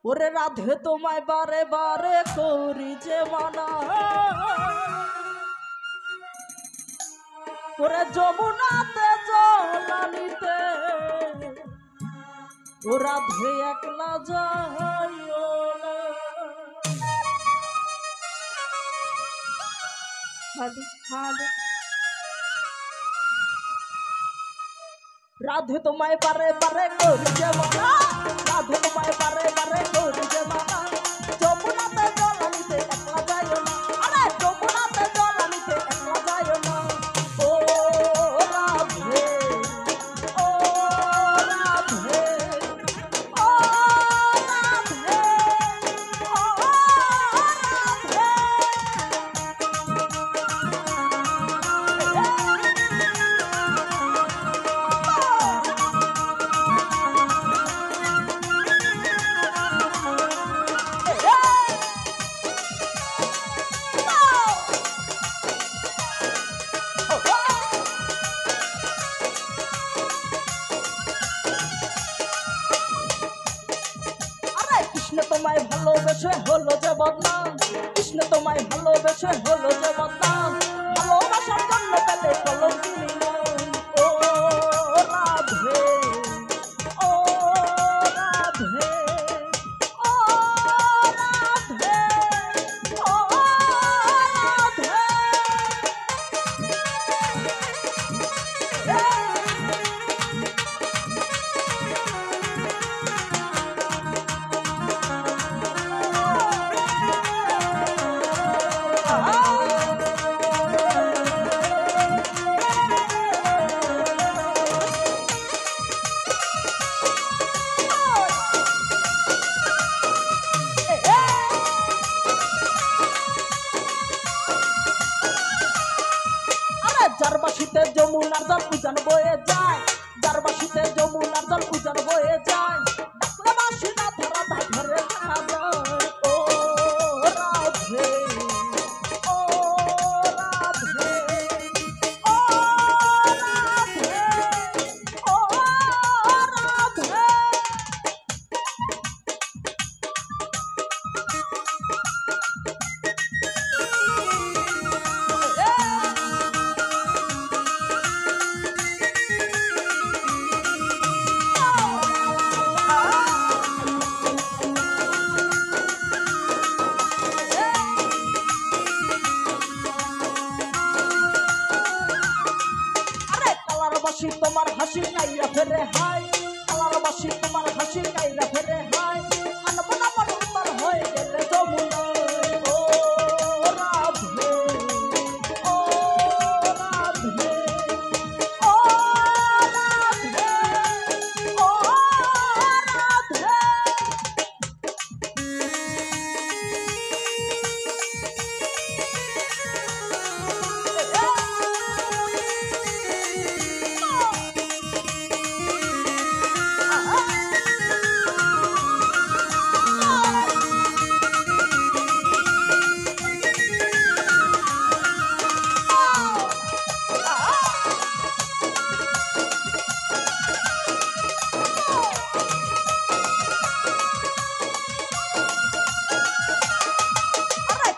ওরে রাধে তোমায় বারে বারে করি যে মানা, ওরে যমুনাতে জলানিতে ও রাধে একলা যাইও না। রাধে তোমায় বারে বারে করি যে মানা, রাধে তোমায় বারে বারে করি যে মানা, যমুনাতে জলানিতে একলা যাইও না, আরে যমুনাতে জলানিতে একলা যাইও না। ও রাধে, ও রাধে, ও রাধে, ও কৃষ্ণ তোমায় ভালোবেসে হলো যে বদনাম, কৃষ্ণ তোমায় ভালোবেসে হলো যে বদনাম, ভালোবাসার জন্য পেলে কলঙ্কিনী নাম। ও রাধে, ও রাধে, ও রাধে, ও রাধে। যার বাসিতে যমুনার জল উজান বয়ে যায়, যার বাসিতে যমুনার জল উজান বয়ে যায়, ডাকলে বাসি না ধরা ধার ধরে থাকা যায়। ও রাধে, ও রাধে, ও রাধে, ও রাধে। তোমার হাসি কাইরা ফেরে হাই, কালার বাসি তোমার হাসি কাইরা ফেরে হাই, আনবো না মন উত্তর হয়ে গেলে যমুনায়। ও রাধে, ও রাধে, ও রাধে, ও রাধে।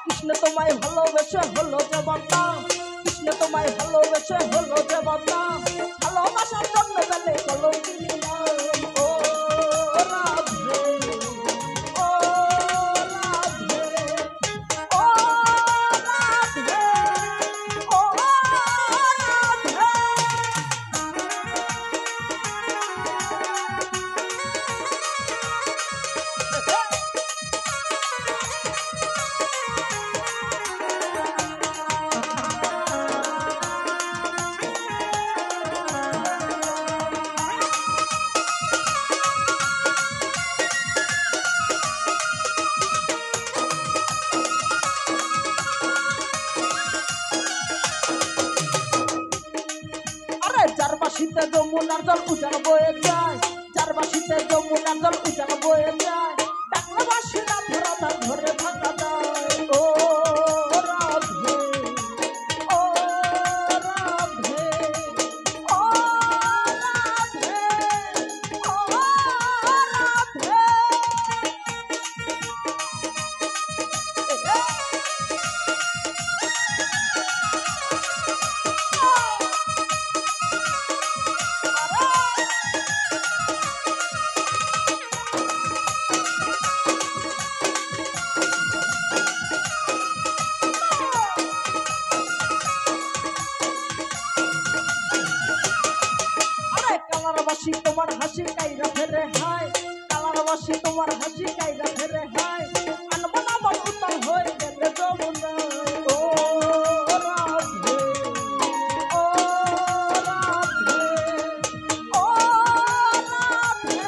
কৃষ্ণ তোমায় ভালোবেসে হলো যে বদনাম, কৃষ্ণ তোমায় ভালোবেসে হলো যে বদনাম, ভালোবাসার জন্য গেলে কলঙ্কিনী নাম। ও রাধে, ও রাধে, ও রাধে, ও রাধে। যার বাসিতে যমুনার জল উজান বয়ে যায়, যার বাসিতে যমুনার জল উজান বয়ে যায়, ডাকলে বাসি না ধরা ধার ধরে থাকা যায়। ও রাধে, ও রাধে, ও রাধে, ও রাধে। ভালোবাসি তোমার হাসি কাইরা ফেরে হায় আনবো না মন উতাল হয়ে গেলে যমুনায় ও রাধে ও রাধে ও রাধে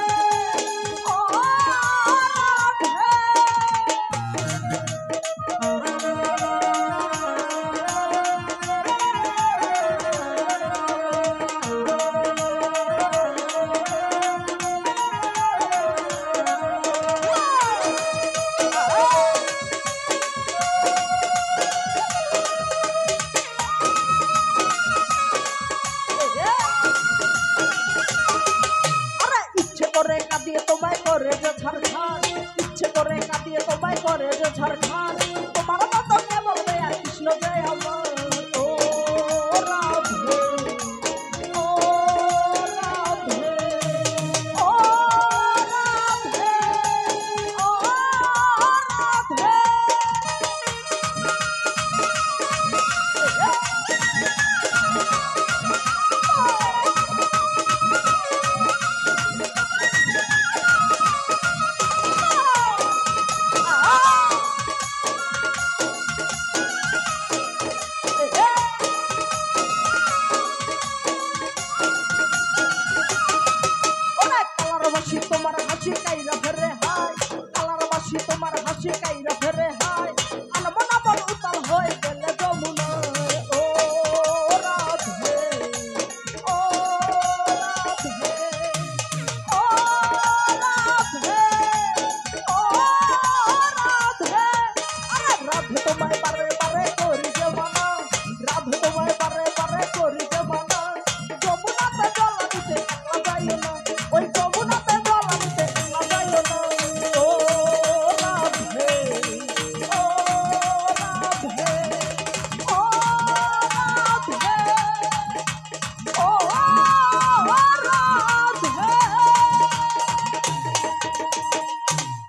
ও রাধে আরে ইচ্ছে করে কাঁদিয়ে তোমায় করে যে ছাড় ছাড়